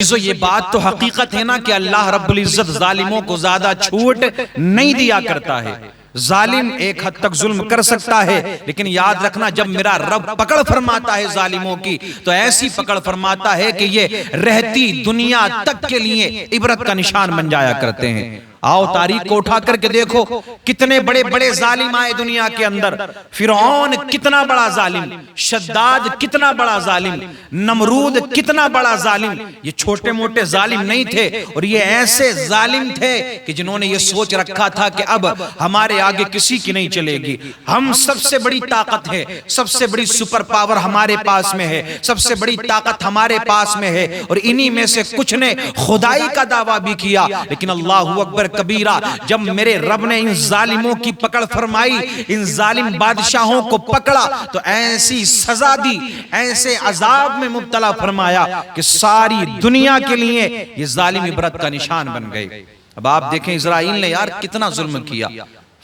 یہ بات تو حقیقت ہے نا کہ اللہ رب العزت ظالموں کو زیادہ چھوٹ نہیں دیا کرتا ہے۔ ظالم ایک حد تک ظلم کر سکتا ہے، لیکن یاد رکھنا جب میرا رب پکڑ فرماتا ہے ظالموں کی تو ایسی پکڑ فرماتا ہے کہ یہ رہتی دنیا تک کے لیے عبرت کا نشان بن جایا کرتے ہیں۔ آؤ تاریخ کو اٹھا کر کے دیکھو کتنے بڑے بڑے ظالم آئے دنیا کے اندر۔ فرعون کتنا بڑا ظالم، شداد کتنا بڑا ظالم، نمرود کتنا بڑا ظالم۔ یہ چھوٹے موٹے ظالم نہیں تھے، اور یہ ایسے ظالم تھے کہ جنہوں نے یہ سوچ رکھا تھا کہ اب ہمارے آگے کسی کی نہیں چلے گی، ہم سب سے بڑی طاقت ہے، سب سے بڑی سپر پاور ہمارے پاس میں ہے، سب سے بڑی طاقت ہمارے پاس میں ہے۔ اور انہی میں سے کچھ نے خدائی کا دعویٰ بھی کیا، لیکن اللہ اکبر کبیرہ جب میرے رب نے ان ظالموں کی پکڑ فرمائی، ان ظالم بادشاہوں کو پکڑا تو ایسی سزا دی، ایسے عذاب میں مبتلا فرمایا کہ ساری دنیا کے لیے یہ ظالم عبرت کا نشان بن گئے۔ اب آپ دیکھیں اسرائیل نے یار کتنا ظلم کیا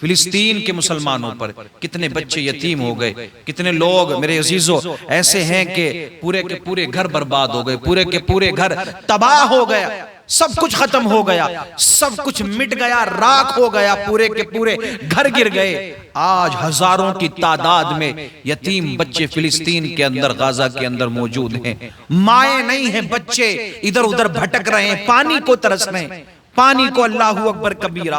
فلسطین کے مسلمانوں پر، کتنے بچے یتیم ہو گئے، کتنے لوگ میرے عزیزو ایسے ہیں کہ پورے کے پورے گھر برباد ہو گئے، پورے کے پورے گھر تباہ ہو گیا، سب کچھ ختم ہو گیا، سب کچھ مٹ گیا، راکھ ہو گیا، پورے کے پورے گھر گر گئے۔ آج ہزاروں کی تعداد میں یتیم بچے فلسطین کے اندر، غزہ کے اندر موجود ہیں، مائیں نہیں ہیں، بچے ادھر ادھر بھٹک رہے ہیں، پانی کو ترس رہے ہیں، پانی کو۔ اللہ اکبر کبیرہ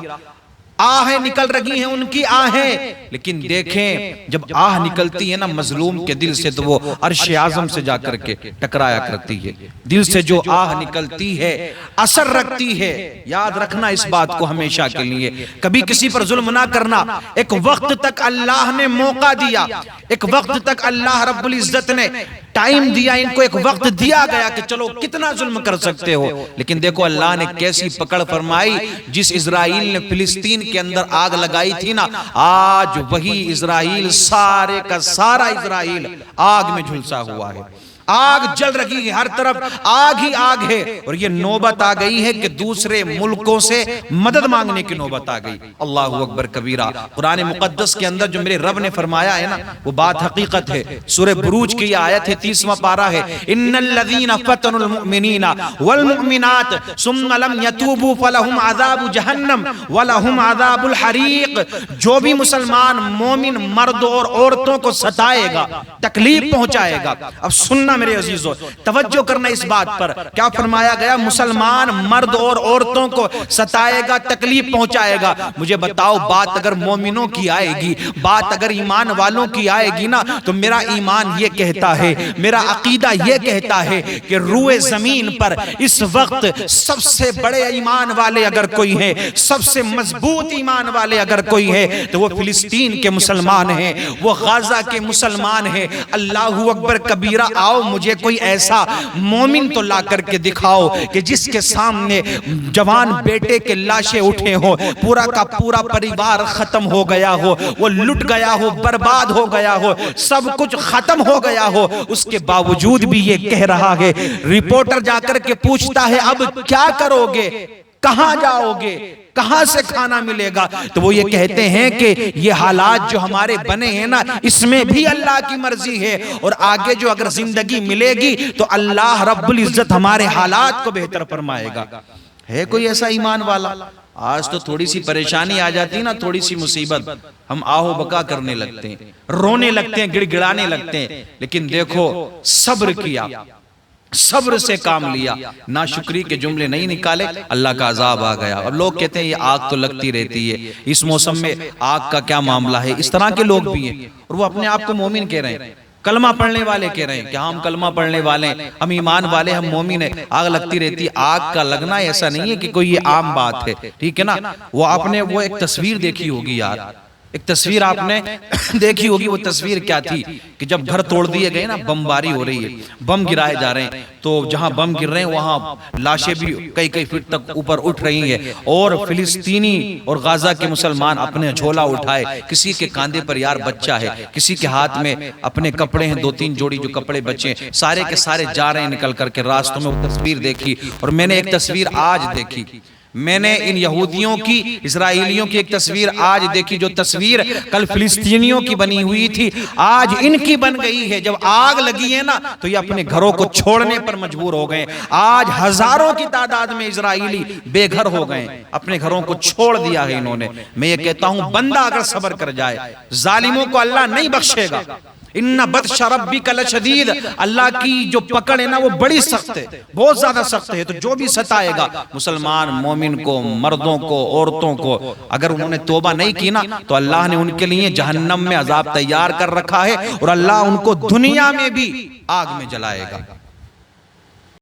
آہیں نکل رہی ہیں ان کی آہیں، لیکن دیکھیں جب آہ نکلتی ہے نا مظلوم کے دل سے تو وہ عرش اعظم سے جا کر کے ٹکرایا کرتی ہے۔ دل سے جو آہ نکلتی ہے اثر رکھتی ہے۔ یاد رکھنا اس بات کو ہمیشہ کے لیے، کبھی کسی پر ظلم نہ کرنا۔ ایک وقت تک اللہ نے موقع دیا، ایک وقت تک اللہ رب العزت نے ٹائم دیا، ان کو ایک وقت دیا گیا کہ چلو کتنا ظلم کر سکتے ہو، لیکن دیکھو اللہ نے کیسی پکڑ فرمائی۔ جس اسرائیل نے فلسطین کے اندر آگ لگائی تھی نا، آج وہی اسرائیل، سارے کا سارا اسرائیل آگ میں جھلسا ہوا ہے۔ آگ جل رہی ہے، ہر طرف آگ ہی آگ ہے، اور یہ نوبت آ گئی ہے کہ دوسرے ملکوں سے مدد مانگنے کی نوبت آ گئی۔ اللہ اکبر کبیرہ۔ قرآن مقدس کے اندر جو میرے رب نے فرمایا ہے نا وہ بات حقیقت ہے۔ سورہ بروج کی یہ آیت ہے، 30واں پارہ ہے، ان الذین فتنوا المؤمنین والمؤمنات ثم لم يتوبوا فلهم عذاب جہنم ولهم عذاب الحریق۔ جو بھی مسلمان مومن مرد اور عورتوں کو ستائے گا، تکلیف پہنچائے گا، اب سننا میرے عزیزو، توجہ کرنا اس بات پر، کیا فرمایا گیا؟ مسلمان مرد اور عورتوں کو ستائے گا، تکلیف پہنچائے گا۔ مجھے بتاؤ بات اگر مومنوں کی آئے گی، بات اگر ایمان والوں کی آئے گی نا، تو میرا ایمان یہ کہتا ہے، میرا عقیدہ یہ کہتا ہے کہ روئے زمین پر اس وقت سب سے بڑے ایمان والے اگر کوئی ہیں، سب سے مضبوط ایمان والے اگر کوئی ہے تو وہ فلسطین کے مسلمان ہیں، وہ غزہ کے مسلمان ہیں۔ اللہ اکبر کبیرہ۔ آؤ مجھے کوئی ایسا مومن تو لا کر کے دکھاؤ کہ جس کے سامنے جوان بیٹے کے لاشیں اٹھے ہو، پورا کا پورا پریوار ختم ہو گیا ہو، وہ لٹ گیا ہو، برباد ہو گیا ہو، سب کچھ ختم ہو گیا ہو، اس کے باوجود بھی یہ کہہ رہا ہے، رپورٹر جا کر کے پوچھتا ہے اب کیا کرو گے، کہاں جاؤ گے، کہاں سے کھانا ملے گا؟ تو وہ یہ کہتے ہیں کہ یہ حالات جو ہمارے بنے ہیں نا، اس میں بھی اللہ کی مرضی ہے، اور آگے جو اگر زندگی ملے گی تو اللہ رب العزت ہمارے حالات کو بہتر فرمائے گا۔ ہے کوئی ایسا ایمان والا؟ آج تو تھوڑی سی پریشانی آ جاتی ہے نا، تھوڑی سی مصیبت، ہم آہو بکا کرنے لگتے ہیں، رونے لگتے ہیں، گڑ گڑانے لگتے ہیں، لیکن دیکھو صبر کیا، صبر سے کام لیا، ناشکری کے جملے نہیں نکالے، اللہ کا عذاب آ گیا۔ اب لوگ کہتے ہیں یہ آگ تو لگتی رہتی ہے، اس موسم میں آگ کا کیا معاملہ ہے؟ اس طرح کے لوگ بھی ہیں، اور وہ اپنے آپ کو مومن کہہ رہے ہیں، کلمہ پڑھنے والے کہہ رہے ہیں کہ ہم کلمہ پڑھنے والے ہیں، ہم ایمان والے، ہم مومن ہیں، آگ لگتی رہتی ہے۔ آگ کا لگنا ایسا نہیں ہے کہ کوئی یہ عام بات ہے، ٹھیک ہے نا؟ وہ آپ نے وہ ایک تصویر دیکھی ہوگی یار، ایک تصویر آپ نے دیکھی ہوگی، وہ تصویر کیا تھی کہ جب گھر توڑ دیے گئے نا، بم باری ہو رہی ہے، بم گرائے جا رہے ہیں، تو جہاں بم گر رہے ہیں وہاں لاشیں بھی کئی فٹ تک اوپر اٹھ رہی ہیں، اور فلسطینی اور غزہ کے مسلمان اپنے جھولا اٹھائے، کسی کے کاندھے پر یار بچہ ہے، کسی کے ہاتھ میں اپنے کپڑے ہیں، 2-3 جوڑی جو کپڑے بچے ہیں، سارے کے سارے جا رہے ہیں نکل کر کے راستوں میں۔ وہ تصویر دیکھی، اور میں نے ایک تصویر آج دیکھی، میں نے ان یہودیوں کی اسرائیلیوں کی ایک تصویر آج دیکھی، جو تصویر کل فلسطینیوں کی بنی ہوئی تھی آج ان کی بن گئی ہے۔ جب آگ لگی ہے نا تو یہ اپنے گھروں کو چھوڑنے پر مجبور ہو گئے۔ آج ہزاروں کی تعداد میں اسرائیلی بے گھر ہو گئے، اپنے گھروں کو چھوڑ دیا ہے انہوں نے۔ میں یہ کہتا ہوں بندہ اگر صبر کر جائے ظالموں کو اللہ نہیں بخشے گا۔ ان بطش ربک لشدید، اللہ کی جو پکڑ ہے نا وہ بڑی سخت ہے، بہت زیادہ سخت ہے۔ تو جو بھی ستائے گا مسلمان مومن کو، مردوں کو، عورتوں کو، اگر انہوں نے توبہ نہیں کی نا تو اللہ نے ان کے لیے جہنم میں عذاب تیار کر رکھا ہے، اور اللہ ان کو دنیا میں بھی آگ میں جلائے گا۔